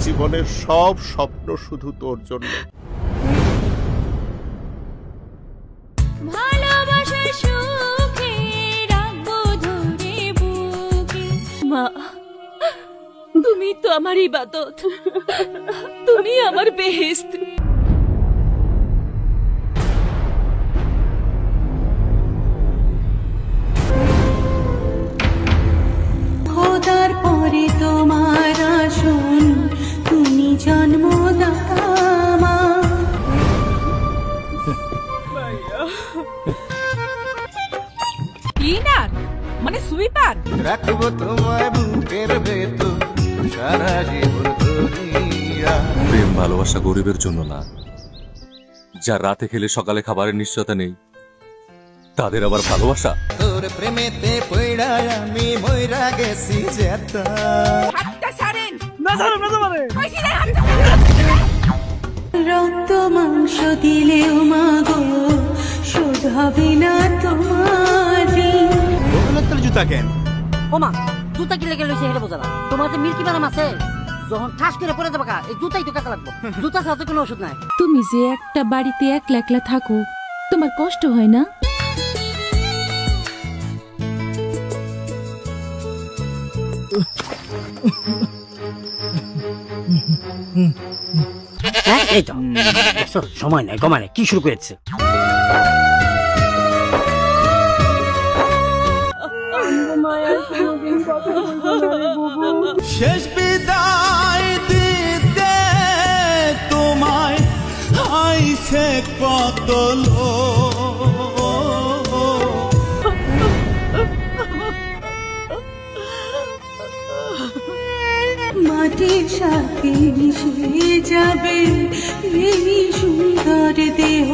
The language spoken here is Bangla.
জীবনের সব স্বপ্ন শুধু তোর জন্য। মা, তুমি তো আমার ইবাদত, তুমি আমার বেহেশত। খোদার পরে তোমার আসন, তুমি জন্মদাতা মা। ক্লিনার মানে সুইপার। রাখবো তোমায় বুকের ভেতর সারা জীবন ধরিয়া। প্রেম ভালোবাসা গরিবের জন্য না, যার রাতে খেলে সকালে খাবারের নিশ্চয়তা নেই তাদের আবার ভালোবাসা। তোর প্রেমেতে পড়া আমি মইরা গেছি যেতা। হাতটা ছাড়েন। রক্ত মাংস দিলেও মাগো শোধ হবে না তোমার ঋণ। জুতা কেন? ওমা, জুতা কি লেগে লইছে এটা বোঝা না। তোমার যে মিল্কি বাদাম আছে, যখন ঠাস করে পড়ে যাবে এই জুতাই তো কাটা লাগবে। জুতা ছাড়া তো কোনো ওষুধ নাই। তুমি যে একটা বাড়িতে একলা একলা থাকো, তোমার কষ্ট হয় না? এই তো সময় নাই, কমানে কি শুরু করেছে। শেষ বিদায় দিতে তোমায় আইছে কত মাটির সাথে মিশে যাবে এই সুন্দর দেহ।